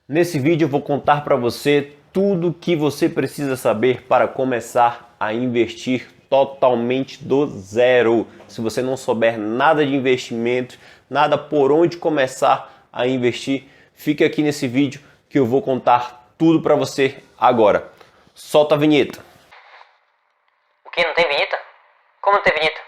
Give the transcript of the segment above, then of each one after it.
Nesse vídeo eu vou contar para você tudo o que você precisa saber para começar a investir totalmente do zero. Se você não souber nada de investimento, nada por onde começar a investir, fique aqui nesse vídeo que eu vou contar tudo para você agora. Solta a vinheta. O que? Não tem vinheta? Como não tem vinheta?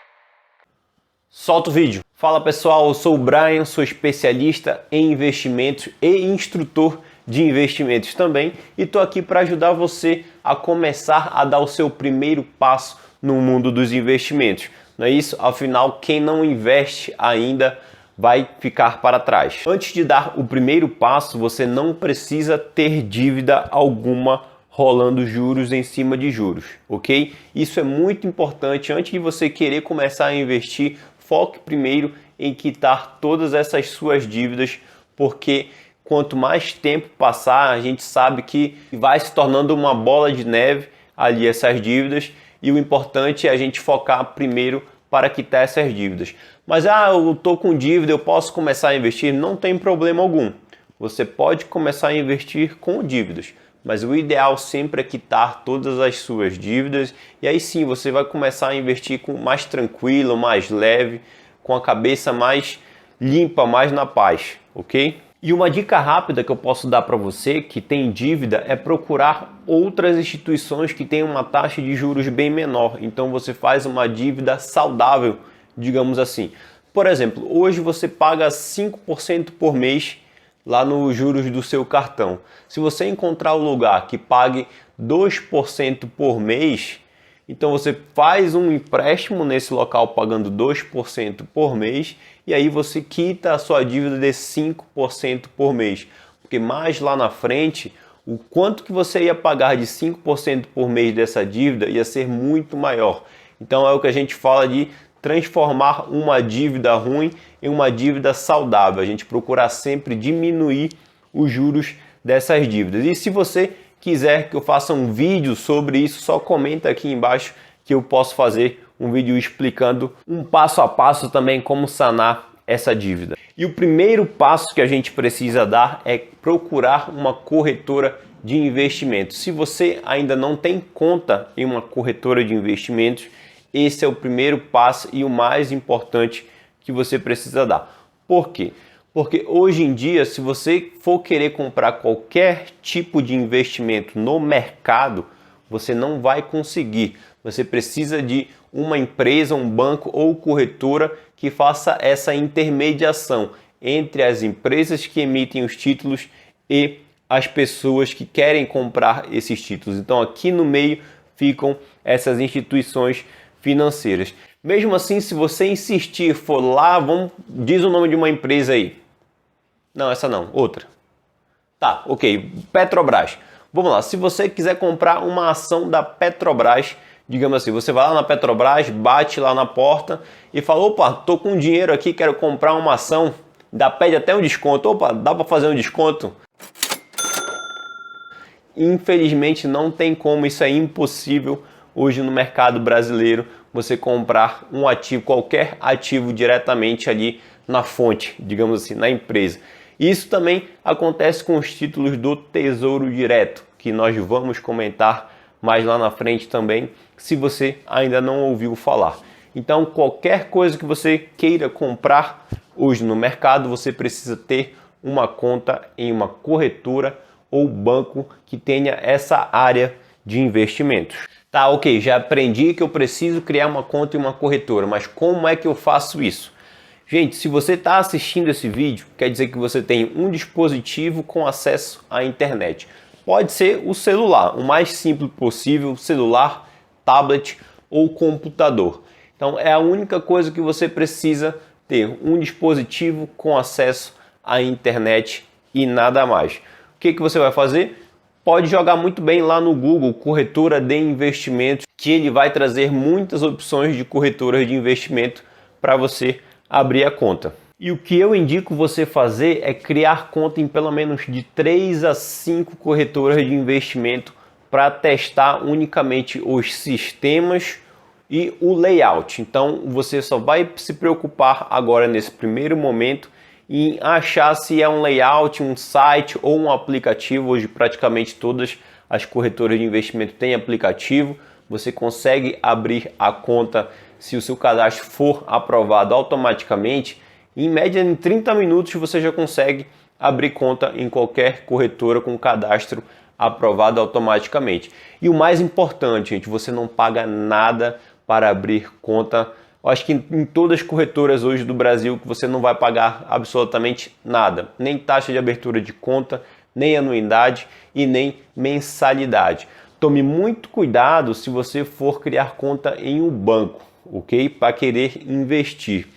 Solta o vídeo. Fala pessoal, eu sou o Brian, sou especialista em investimentos e instrutor de investimentos também e estou aqui para ajudar você a começar a dar o seu primeiro passo no mundo dos investimentos. Não é isso? Afinal, quem não investe ainda vai ficar para trás. Antes de dar o primeiro passo, você não precisa ter dívida alguma rolando juros em cima de juros, ok? Isso é muito importante. Antes de você querer começar a investir, foque primeiro em quitar todas essas suas dívidas, porque quanto mais tempo passar, a gente sabe que vai se tornando uma bola de neve ali essas dívidas, e o importante é a gente focar primeiro para quitar essas dívidas. Mas eu estou com dívida, eu posso começar a investir? Não tem problema algum. Você pode começar a investir com dívidas, mas o ideal sempre é quitar todas as suas dívidas, e aí sim você vai começar a investir com mais tranquilo, mais leve, com a cabeça mais limpa, mais na paz, ok? E uma dica rápida que eu posso dar para você que tem dívida é procurar outras instituições que têm uma taxa de juros bem menor. Então você faz uma dívida saudável, digamos assim. Por exemplo, hoje você paga 5% por mês lá nos juros do seu cartão. Se você encontrar um lugar que pague 2% por mês, então você faz um empréstimo nesse local pagando 2% por mês e aí você quita a sua dívida de 5% por mês. Porque mais lá na frente, o quanto que você ia pagar de 5% por mês dessa dívida ia ser muito maior. Então é o que a gente fala de transformar uma dívida ruim em uma dívida saudável. A gente procura sempre diminuir os juros dessas dívidas. E se você quiser que eu faça um vídeo sobre isso, só comenta aqui embaixo que eu posso fazer um vídeo explicando um passo a passo também como sanar essa dívida. E o primeiro passo que a gente precisa dar é procurar uma corretora de investimentos. Se você ainda não tem conta em uma corretora de investimentos, esse é o primeiro passo e o mais importante que você precisa dar. Por quê? Porque hoje em dia, se você for querer comprar qualquer tipo de investimento no mercado, você não vai conseguir. Você precisa de uma empresa, um banco ou corretora que faça essa intermediação entre as empresas que emitem os títulos e as pessoas que querem comprar esses títulos. Então aqui no meio ficam essas instituições financeiras. Mesmo assim, se você insistir, for lá, diz o nome de uma empresa aí. Não, essa não, outra. Tá, ok, Petrobras. Vamos lá, se você quiser comprar uma ação da Petrobras, digamos assim, você vai lá na Petrobras, bate lá na porta e fala, opa, tô com dinheiro aqui, quero comprar uma ação, pede até um desconto, opa, dá para fazer um desconto? Infelizmente não tem como, isso é impossível hoje no mercado brasileiro, você comprar um ativo, qualquer ativo diretamente ali na fonte, digamos assim, na empresa. Isso também acontece com os títulos do Tesouro Direto, que nós vamos comentar mais lá na frente também, se você ainda não ouviu falar. Então, qualquer coisa que você queira comprar hoje no mercado, você precisa ter uma conta em uma corretora ou banco que tenha essa área de investimentos. Tá, ok, já aprendi que eu preciso criar uma conta em uma corretora, mas como é que eu faço isso? Gente, se você está assistindo esse vídeo, quer dizer que você tem um dispositivo com acesso à internet. Pode ser o celular, o mais simples possível, celular, tablet ou computador. Então é a única coisa que você precisa ter, um dispositivo com acesso à internet e nada mais. O que você vai fazer? Pode jogar muito bem lá no Google, corretora de investimentos, que ele vai trazer muitas opções de corretoras de investimento para você abrir a conta. E o que eu indico você fazer é criar conta em pelo menos de 3 a 5 corretoras de investimento para testar unicamente os sistemas e o layout. Então você só vai se preocupar agora nesse primeiro momento em achar se é um layout, um site ou um aplicativo. Hoje praticamente todas as corretoras de investimento têm aplicativo. Você consegue abrir a conta se o seu cadastro for aprovado automaticamente. Em média, em 30 minutos você já consegue abrir conta em qualquer corretora com cadastro aprovado automaticamente. E o mais importante, gente, você não paga nada para abrir conta. Eu acho que em todas as corretoras hoje do Brasil que você não vai pagar absolutamente nada, nem taxa de abertura de conta, nem anuidade e nem mensalidade. Tome muito cuidado se você for criar conta em um banco, ok? Para querer investir.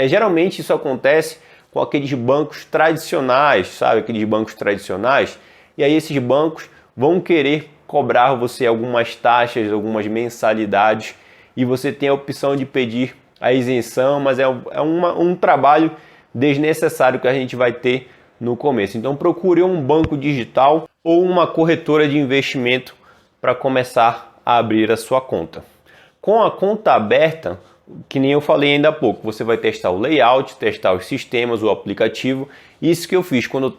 Geralmente isso acontece com aqueles bancos tradicionais, sabe? Aqueles bancos tradicionais. E aí esses bancos vão querer cobrar você algumas taxas, algumas mensalidades, e você tem a opção de pedir a isenção, mas é um trabalho desnecessário que a gente vai ter no começo. Então procure um banco digital ou uma corretora de investimento para começar a abrir a sua conta. Com a conta aberta, que nem eu falei ainda há pouco, você vai testar o layout, testar os sistemas, o aplicativo. Isso que eu fiz quando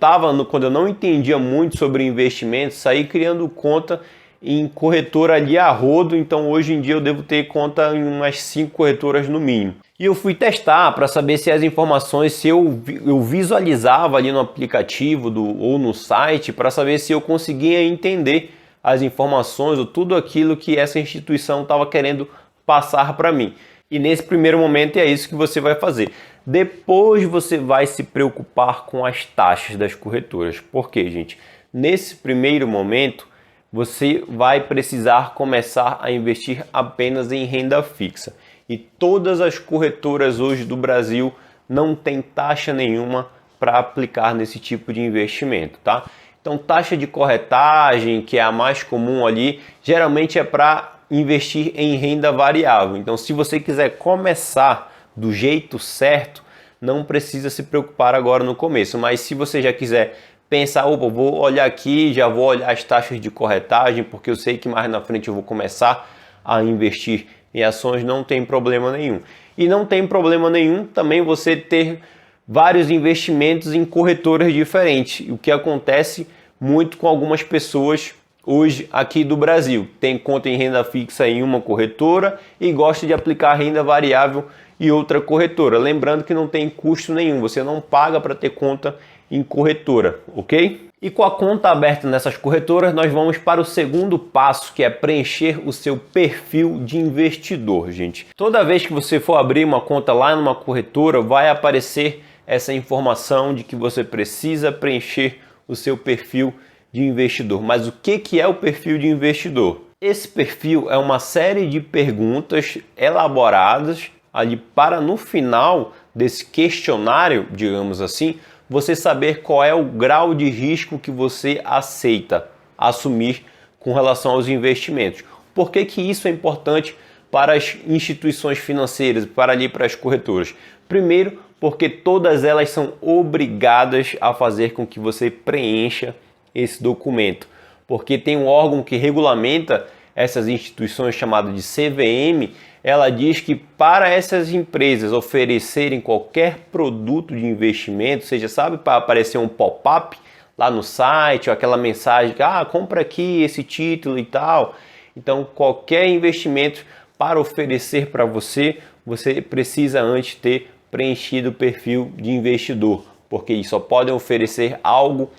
eu não entendia muito sobre investimento, saí criando conta em corretora ali a rodo. Então hoje em dia eu devo ter conta em umas 5 corretoras no mínimo. E eu fui testar para saber se as informações, se eu visualizava ali no aplicativo ou no site, para saber se eu conseguia entender as informações ou tudo aquilo que essa instituição estava querendo passar para mim. E nesse primeiro momento é isso que você vai fazer. Depois você vai se preocupar com as taxas das corretoras. Por quê, gente? Nesse primeiro momento, você vai precisar começar a investir apenas em renda fixa. E todas as corretoras hoje do Brasil não tem taxa nenhuma para aplicar nesse tipo de investimento, tá? Então, taxa de corretagem, que é a mais comum ali, geralmente é para investir em renda variável. Então, se você quiser começar do jeito certo, não precisa se preocupar agora no começo. Mas se você já quiser pensar, opa, vou olhar aqui, já vou olhar as taxas de corretagem, porque eu sei que mais na frente eu vou começar a investir em ações, não tem problema nenhum. E não tem problema nenhum também você ter vários investimentos em corretoras diferentes. O que acontece muito com algumas pessoas hoje aqui do Brasil. Tem conta em renda fixa em uma corretora e gosta de aplicar renda variável em outra corretora. Lembrando que não tem custo nenhum, você não paga para ter conta em corretora, ok? E com a conta aberta nessas corretoras, nós vamos para o segundo passo, que é preencher o seu perfil de investidor, gente. Toda vez que você for abrir uma conta lá numa corretora, vai aparecer essa informação de que você precisa preencher o seu perfil de investidor. Mas o que é o perfil de investidor? Esse perfil é uma série de perguntas elaboradas ali para no final desse questionário, digamos assim, você saber qual é o grau de risco que você aceita assumir com relação aos investimentos. Por que isso é importante para as instituições financeiras, para as corretoras? Primeiro, porque todas elas são obrigadas a fazer com que você preencha esse documento, porque tem um órgão que regulamenta essas instituições chamado de CVM. Ela diz que para essas empresas oferecerem qualquer produto de investimento, seja, sabe, para aparecer um pop-up lá no site, ou aquela mensagem que compra aqui esse título e tal. Então, qualquer investimento para oferecer para você, você precisa antes ter preenchido o perfil de investidor, porque eles só podem oferecer algo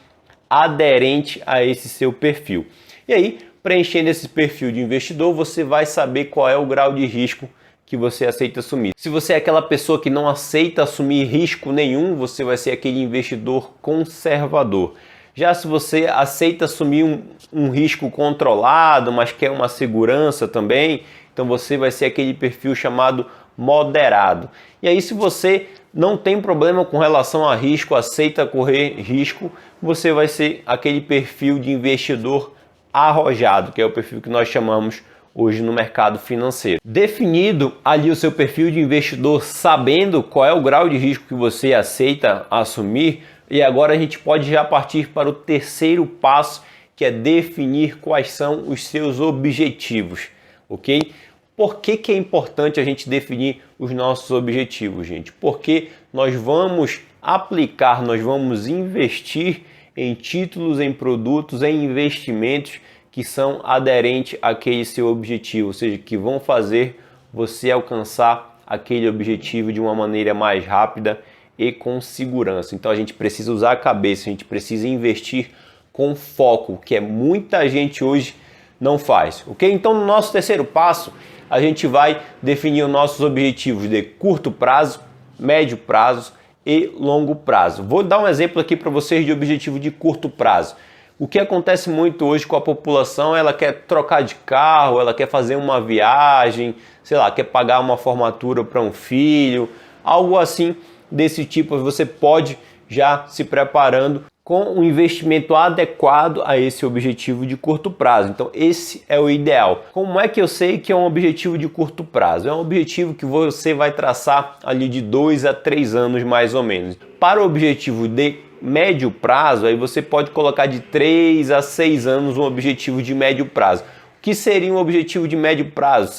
aderente a esse seu perfil. E aí, preenchendo esse perfil de investidor, você vai saber qual é o grau de risco que você aceita assumir. Se você é aquela pessoa que não aceita assumir risco nenhum, você vai ser aquele investidor conservador. Já se você aceita assumir um risco controlado, mas quer uma segurança também, então você vai ser aquele perfil chamado moderado. E aí, se você não tem problema com relação a risco, aceita correr risco, você vai ser aquele perfil de investidor arrojado, que é o perfil que nós chamamos hoje no mercado financeiro. Definido ali o seu perfil de investidor, sabendo qual é o grau de risco que você aceita assumir, e agora a gente pode já partir para o terceiro passo, que é definir quais são os seus objetivos, ok? Por que é importante a gente definir os nossos objetivos, gente? Porque nós vamos aplicar, nós vamos investir em títulos, em produtos, em investimentos que são aderentes àquele seu objetivo, ou seja, que vão fazer você alcançar aquele objetivo de uma maneira mais rápida e com segurança. Então a gente precisa usar a cabeça, a gente precisa investir com foco, que é muita gente hoje não faz, ok? Então no nosso terceiro passo, a gente vai definir os nossos objetivos de curto prazo, médio prazo e longo prazo. Vou dar um exemplo aqui para vocês de objetivo de curto prazo. O que acontece muito hoje com a população, ela quer trocar de carro, ela quer fazer uma viagem, sei lá, quer pagar uma formatura para um filho, algo assim desse tipo. Você pode já se preparando com um investimento adequado a esse objetivo de curto prazo. Então esse é o ideal. Como é que eu sei que é um objetivo de curto prazo? É um objetivo que você vai traçar ali de 2 a 3 anos mais ou menos. Para o objetivo de médio prazo, aí você pode colocar de 3 a 6 anos um objetivo de médio prazo. O que seria um objetivo de médio prazo?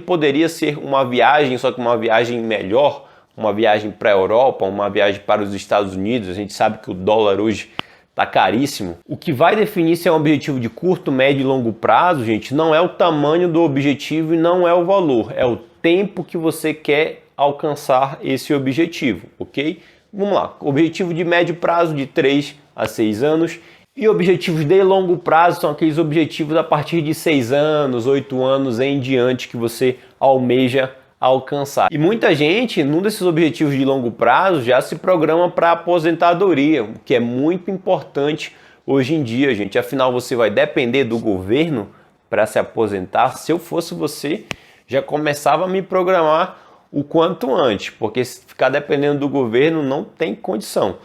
Poderia ser uma viagem, só que uma viagem melhor, uma viagem para a Europa, uma viagem para os Estados Unidos. A gente sabe que o dólar hoje está caríssimo. O que vai definir se é um objetivo de curto, médio e longo prazo, gente, não é o tamanho do objetivo e não é o valor, é o tempo que você quer alcançar esse objetivo, ok? Vamos lá, objetivo de médio prazo de 3 a 6 anos e objetivos de longo prazo são aqueles objetivos a partir de 6 anos, 8 anos em diante que você almeja alcançar. E muita gente, num desses objetivos de longo prazo, já se programa para aposentadoria, o que é muito importante hoje em dia, gente. Afinal, você vai depender do governo para se aposentar. Se eu fosse você, já começava a me programar o quanto antes, porque se ficar dependendo do governo não tem condição.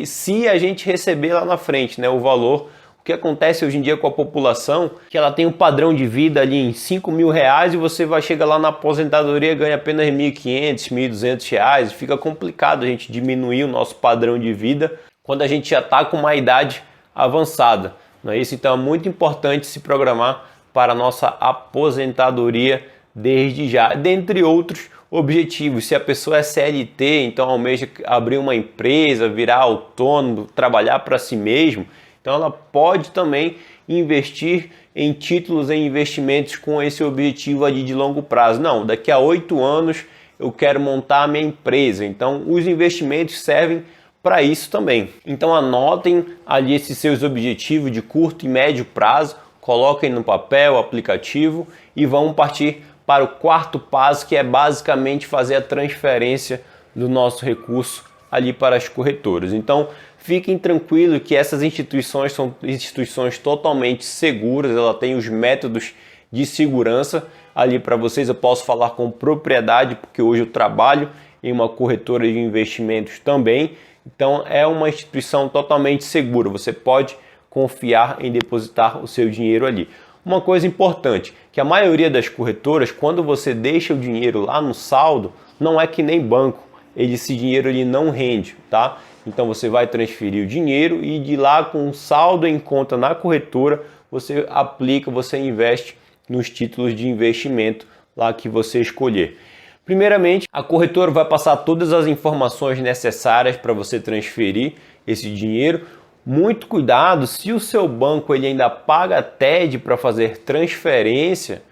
Se a gente receber lá na frente, né, o valor. O que acontece hoje em dia com a população, que ela tem um padrão de vida ali em 5 mil reais e você vai chegar lá na aposentadoria e ganha apenas 1.500, 1.200 reais. Fica complicado a gente diminuir o nosso padrão de vida quando a gente já está com uma idade avançada. Não é isso? Então é muito importante se programar para a nossa aposentadoria desde já, dentre outros objetivos. Se a pessoa é CLT, então almeja abrir uma empresa, virar autônomo, trabalhar para si mesmo, então ela pode também investir em títulos, em investimentos com esse objetivo ali de longo prazo. Não, daqui a 8 anos eu quero montar a minha empresa. Então os investimentos servem para isso também. Então anotem ali esses seus objetivos de curto e médio prazo, coloquem no papel, aplicativo e vamos partir para o quarto passo, que é basicamente fazer a transferência do nosso recurso ali para as corretoras. Então fiquem tranquilos que essas instituições são instituições totalmente seguras, ela tem os métodos de segurança ali para vocês. Eu posso falar com propriedade porque hoje eu trabalho em uma corretora de investimentos também. Então é uma instituição totalmente segura, você pode confiar em depositar o seu dinheiro ali. Uma coisa importante, que a maioria das corretoras, quando você deixa o dinheiro lá no saldo, não é que nem banco, esse dinheiro ele não rende, tá? Então você vai transferir o dinheiro e de lá com o saldo em conta na corretora, você aplica, você investe nos títulos de investimento lá que você escolher. Primeiramente, a corretora vai passar todas as informações necessárias para você transferir esse dinheiro. Muito cuidado, se o seu banco ele ainda paga TED para fazer transferência,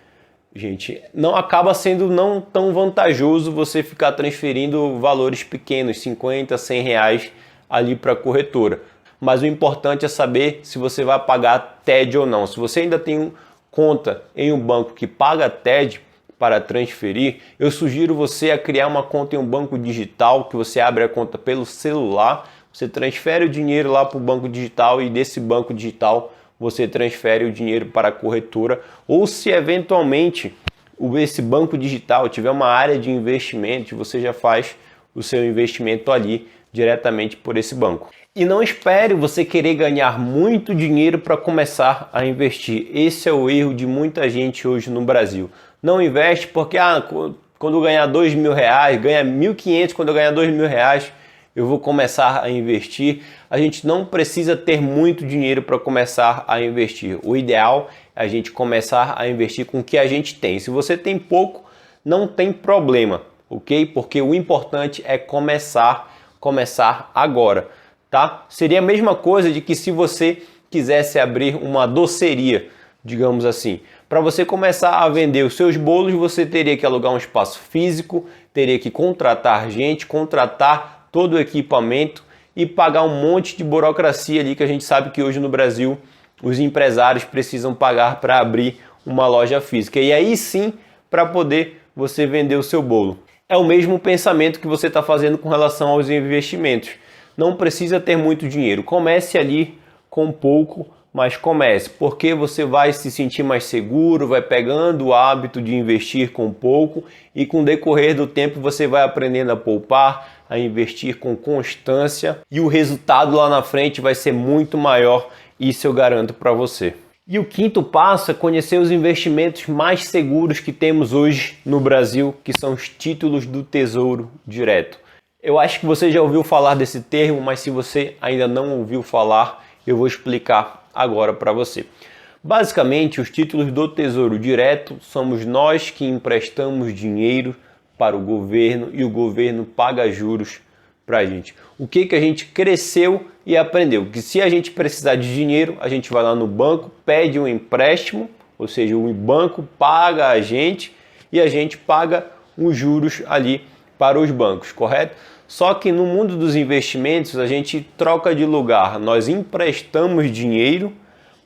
gente, não acaba sendo não tão vantajoso você ficar transferindo valores pequenos, 50, 100 reais ali para a corretora. Mas o importante é saber se você vai pagar TED ou não. Se você ainda tem conta em um banco que paga TED para transferir, eu sugiro você a criar uma conta em um banco digital, que você abre a conta pelo celular, você transfere o dinheiro lá para o banco digital e desse banco digital você transfere o dinheiro para a corretora. Ou se eventualmente esse banco digital tiver uma área de investimento, você já faz o seu investimento ali diretamente por esse banco. E não espere você querer ganhar muito dinheiro para começar a investir. Esse é o erro de muita gente hoje no Brasil. Não investe porque quando eu ganhar 2 mil reais, ganha 1.500, quando eu ganhar 2 mil reais, eu vou começar a investir. A gente não precisa ter muito dinheiro para começar a investir. O ideal é a gente começar a investir com o que a gente tem. Se você tem pouco, não tem problema, ok? Porque o importante é começar começar agora, tá? Seria a mesma coisa de que se você quisesse abrir uma doceria, digamos assim. Para você começar a vender os seus bolos, você teria que alugar um espaço físico, teria que contratar gente, contratar todo o equipamento e pagar um monte de burocracia ali que a gente sabe que hoje no Brasil os empresários precisam pagar para abrir uma loja física. E aí sim, para poder você vender o seu bolo. É o mesmo pensamento que você está fazendo com relação aos investimentos. Não precisa ter muito dinheiro. Comece ali com pouco, mas comece, porque você vai se sentir mais seguro, vai pegando o hábito de investir com pouco e com o decorrer do tempo você vai aprendendo a poupar, a investir com constância e o resultado lá na frente vai ser muito maior, isso eu garanto para você. E o quinto passo é conhecer os investimentos mais seguros que temos hoje no Brasil, que são os títulos do Tesouro Direto. Eu acho que você já ouviu falar desse termo, mas se você ainda não ouviu falar, eu vou explicar agora para você. Basicamente, os títulos do Tesouro Direto somos nós que emprestamos dinheiro para o governo e o governo paga juros para a gente. O que a gente cresceu e aprendeu? Que se a gente precisar de dinheiro, a gente vai lá no banco, pede um empréstimo, ou seja, o banco paga a gente e a gente paga os juros ali para os bancos, correto? Só que no mundo dos investimentos a gente troca de lugar, nós emprestamos dinheiro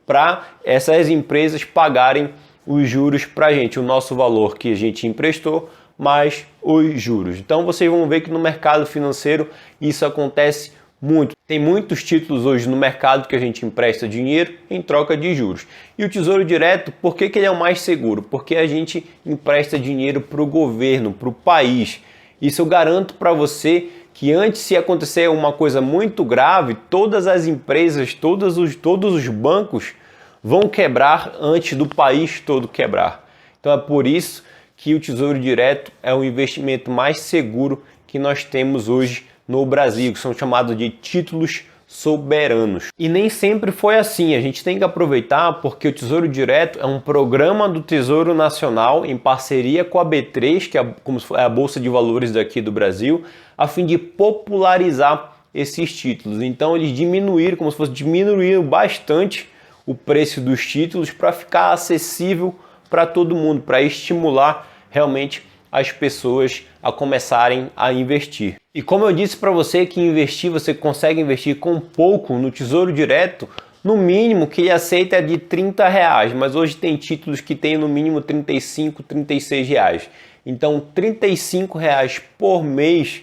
para essas empresas pagarem os juros para a gente, o nosso valor que a gente emprestou, mais os juros. Então vocês vão ver que no mercado financeiro isso acontece muito. Tem muitos títulos hoje no mercado que a gente empresta dinheiro em troca de juros. E o Tesouro Direto, por que ele é o mais seguro? Porque a gente empresta dinheiro para o governo, para o país. Isso eu garanto para você que antes, se acontecer uma coisa muito grave, todas as empresas, todos os bancos vão quebrar antes do país todo quebrar. Então é por isso que o Tesouro Direto é o investimento mais seguro que nós temos hoje no Brasil, que são chamados de títulos soberanos. E nem sempre foi assim, a gente tem que aproveitar porque o Tesouro Direto é um programa do Tesouro Nacional em parceria com a B3, que é a Bolsa de Valores daqui do Brasil, a fim de popularizar esses títulos. Então eles diminuíram, como se fosse diminuíram bastante o preço dos títulos para ficar acessível para todo mundo, para estimular realmente as pessoas a começarem a investir. E como eu disse para você que investir, você consegue investir com pouco no Tesouro Direto, no mínimo que ele aceita é de R$30, mas hoje tem títulos que tem no mínimo R$35, R$36. Então R$35 por mês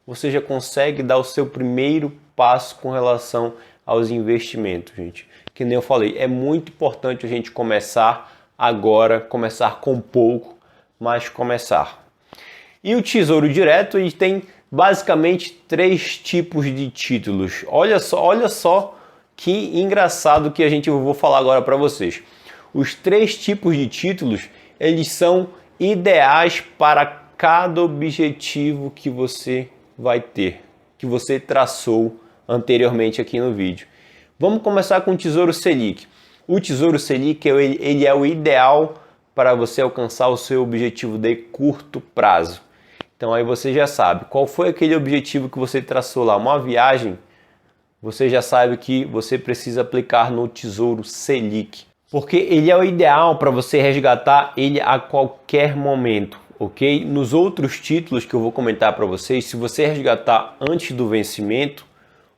você já consegue dar o seu primeiro passo com relação aos investimentos, gente. Que nem eu falei, é muito importante a gente começar agora, começar com pouco, mas começar. E o Tesouro Direto ele tem basicamente 3 tipos de títulos. Olha só que engraçado que eu vou falar agora para vocês. Os 3 tipos de títulos, eles são ideais para cada objetivo que você vai ter, que você traçou anteriormente aqui no vídeo. Vamos começar com o Tesouro Selic. O Tesouro Selic ele é o ideal para você alcançar o seu objetivo de curto prazo. Então aí você já sabe qual foi aquele objetivo que você traçou lá, uma viagem, você já sabe que você precisa aplicar no Tesouro Selic, porque ele é o ideal para você resgatar ele a qualquer momento, ok? Nos outros títulos que eu vou comentar para vocês, se você resgatar antes do vencimento,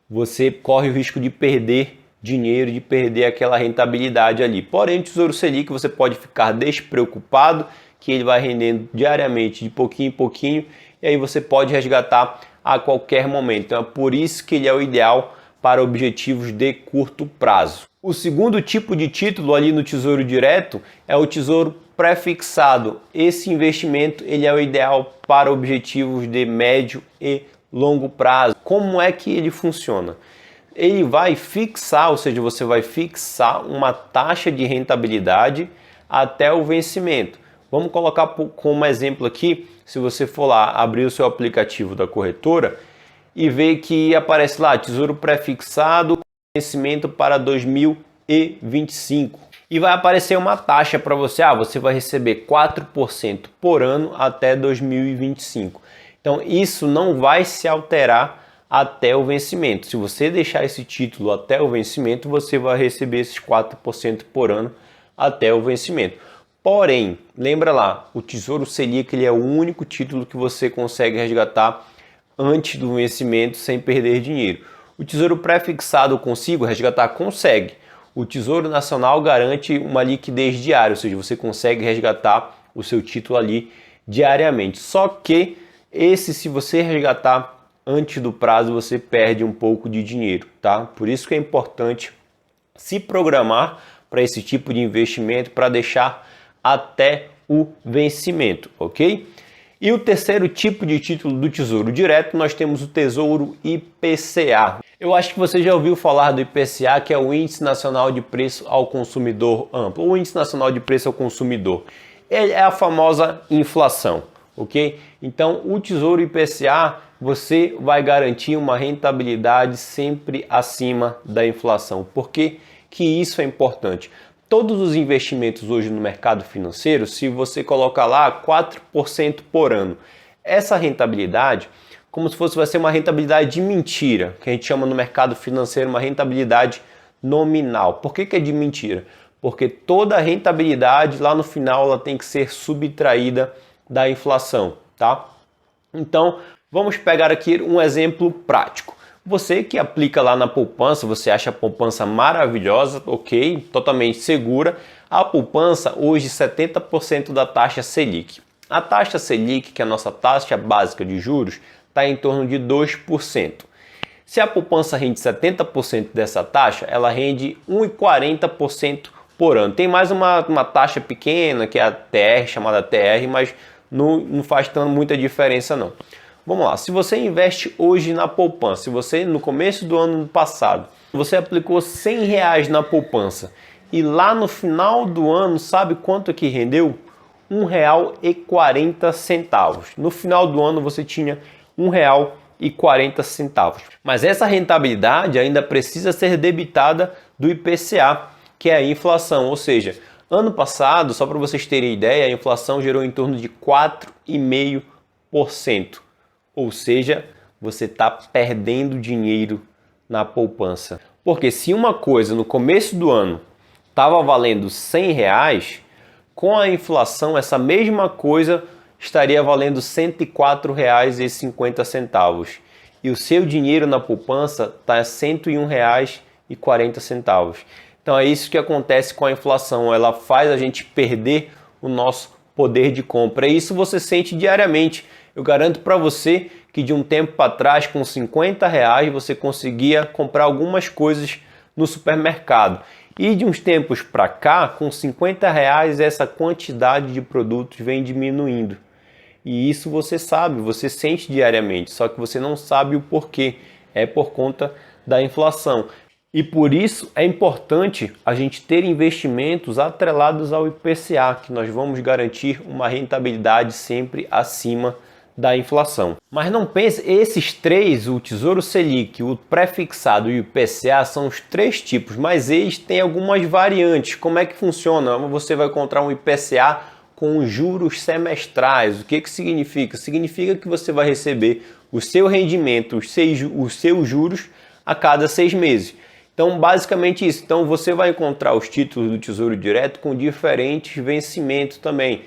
você corre o risco de perder dinheiro, de perder aquela rentabilidade ali. Porém, o Tesouro Selic você pode ficar despreocupado, que ele vai rendendo diariamente, de pouquinho em pouquinho, e aí você pode resgatar a qualquer momento. Então é por isso que ele é o ideal para objetivos de curto prazo. O segundo tipo de título ali no Tesouro Direto é o Tesouro Prefixado. Esse investimento ele é o ideal para objetivos de médio e longo prazo. Como é que ele funciona? Ele vai fixar, ou seja, você vai fixar uma taxa de rentabilidade até o vencimento. Vamos colocar como exemplo aqui, se você for lá abrir o seu aplicativo da corretora e ver que aparece lá Tesouro Prefixado com vencimento para 2025. E vai aparecer uma taxa para você, você vai receber 4% por ano até 2025. Então isso não vai se alterar até o vencimento. Se você deixar esse título até o vencimento, você vai receber esses 4% por ano até o vencimento. Porém, lembra lá, o Tesouro Selic ele é o único título que você consegue resgatar antes do vencimento sem perder dinheiro. O Tesouro Pré-fixado eu consigo resgatar? Consegue. O Tesouro Nacional garante uma liquidez diária, ou seja, você consegue resgatar o seu título ali diariamente. Só que se você resgatar antes do prazo, você perde um pouco de dinheiro, tá? Por isso que é importante se programar para esse tipo de investimento, para deixar até o vencimento, ok? E o terceiro tipo de título do Tesouro Direto, nós temos o Tesouro IPCA. Eu acho que você já ouviu falar do IPCA, que é o Índice Nacional de Preço ao Consumidor Amplo, ou Índice Nacional de Preço ao Consumidor. É a famosa inflação, ok? Então, o Tesouro IPCA, você vai garantir uma rentabilidade sempre acima da inflação. Por que isso é importante? Todos os investimentos hoje no mercado financeiro, se você colocar lá 4% por ano, essa rentabilidade, como se fosse, vai ser uma rentabilidade de mentira, que a gente chama no mercado financeiro uma rentabilidade nominal. Por que é de mentira? Porque toda a rentabilidade lá no final ela tem que ser subtraída da inflação, tá? Então, vamos pegar aqui um exemplo prático. Você que aplica lá na poupança, você acha a poupança maravilhosa, ok, totalmente segura. A poupança hoje 70% da taxa Selic. A taxa Selic, que é a nossa taxa básica de juros, está em torno de 2%. Se a poupança rende 70% dessa taxa, ela rende 1,40% por ano. Tem mais uma taxa pequena, que é a TR, chamada TR, mas não faz muita diferença não. Vamos lá, se você investe hoje na poupança, se você no começo do ano passado, você aplicou R$100 na poupança e lá no final do ano, sabe quanto que rendeu? R$1,40. No final do ano você tinha R$1,40. Mas essa rentabilidade ainda precisa ser debitada do IPCA, que é a inflação, ou seja, ano passado, só para vocês terem ideia, a inflação gerou em torno de 4,5%. Ou seja, você está perdendo dinheiro na poupança. Porque se uma coisa no começo do ano estava valendo R$100, com a inflação essa mesma coisa estaria valendo R$104,50. E o seu dinheiro na poupança está a R$101,40. Então é isso que acontece com a inflação. Ela faz a gente perder o nosso poder de compra. E isso você sente diariamente. Eu garanto para você que de um tempo para trás, com R$50, você conseguia comprar algumas coisas no supermercado. E de uns tempos para cá, com R$50, essa quantidade de produtos vem diminuindo. E isso você sabe, você sente diariamente, só que você não sabe o porquê. É por conta da inflação. E por isso é importante a gente ter investimentos atrelados ao IPCA, que nós vamos garantir uma rentabilidade sempre acima da inflação. Mas não pense, esses três, o Tesouro Selic, o pré-fixado e o IPCA, são os três tipos, mas eles têm algumas variantes. Como é que funciona? Você vai encontrar um IPCA com juros semestrais. O que significa? Significa que você vai receber o seu rendimento, os seus juros a cada 6 meses. Então, basicamente isso. Então, você vai encontrar os títulos do Tesouro Direto com diferentes vencimentos também.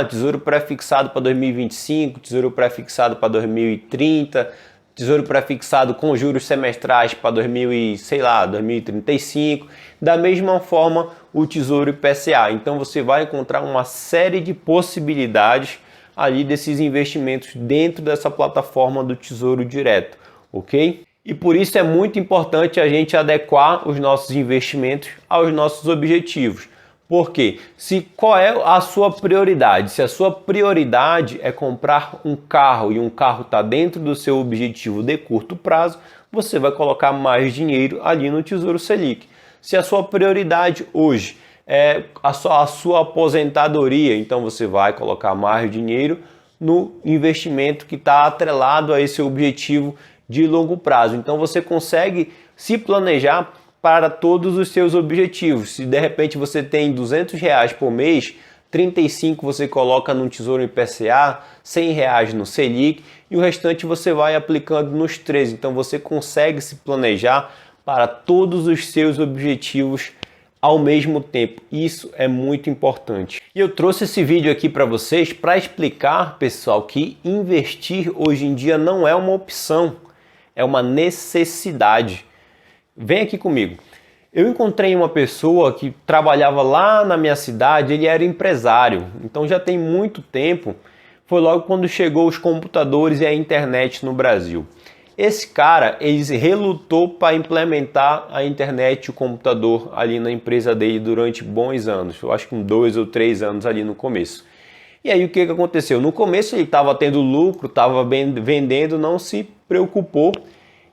Tesouro pré-fixado para 2025, tesouro pré-fixado para 2030, tesouro pré-fixado com juros semestrais para 2035. Da mesma forma, o Tesouro IPCA. Então, você vai encontrar uma série de possibilidades ali desses investimentos dentro dessa plataforma do Tesouro Direto, ok? E por isso é muito importante a gente adequar os nossos investimentos aos nossos objetivos. Porque qual é a sua prioridade? Se a sua prioridade é comprar um carro e um carro está dentro do seu objetivo de curto prazo, você vai colocar mais dinheiro ali no Tesouro Selic. Se a sua prioridade hoje é a sua aposentadoria, então você vai colocar mais dinheiro no investimento que está atrelado a esse objetivo de longo prazo. Então você consegue se planejar para todos os seus objetivos. Se de repente você tem R$200 por mês, 35 você coloca no Tesouro IPCA, R$ 100 no Selic e o restante você vai aplicando nos 13. Então você consegue se planejar para todos os seus objetivos ao mesmo tempo. Isso é muito importante. E eu trouxe esse vídeo aqui para vocês para explicar, pessoal, que investir hoje em dia não é uma opção, é uma necessidade. Vem aqui comigo. Eu encontrei uma pessoa que trabalhava lá na minha cidade, ele era empresário, então já tem muito tempo, foi logo quando chegou os computadores e a internet no Brasil. Esse cara, ele relutou para implementar a internet e o computador ali na empresa dele durante bons anos, eu acho que 2 ou 3 anos ali no começo. E aí o que aconteceu? No começo ele estava tendo lucro, estava vendendo, não se preocupou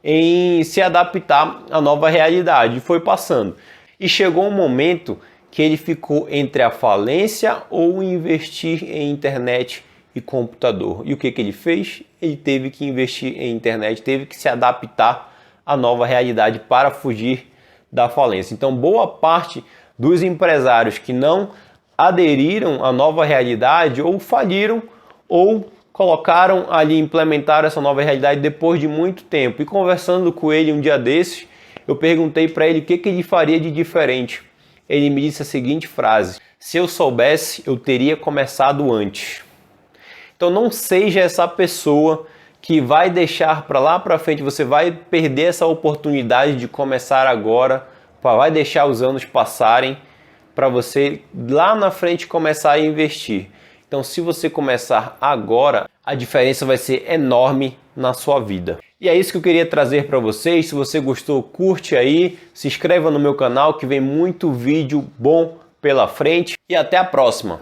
em se adaptar à nova realidade, foi passando. E chegou um momento que ele ficou entre a falência ou investir em internet e computador. E o que ele fez? Ele teve que investir em internet, teve que se adaptar à nova realidade para fugir da falência. Então, boa parte dos empresários que não aderiram à nova realidade ou faliram ou colocaram ali, implementaram essa nova realidade depois de muito tempo. E conversando com ele um dia desses, eu perguntei para ele o que ele faria de diferente. Ele me disse a seguinte frase: se eu soubesse, eu teria começado antes. Então não seja essa pessoa que vai deixar para lá para frente, você vai perder essa oportunidade de começar agora, vai deixar os anos passarem para você lá na frente começar a investir. Então, se você começar agora, a diferença vai ser enorme na sua vida. E é isso que eu queria trazer para vocês. Se você gostou, curte aí, se inscreva no meu canal que vem muito vídeo bom pela frente e até a próxima.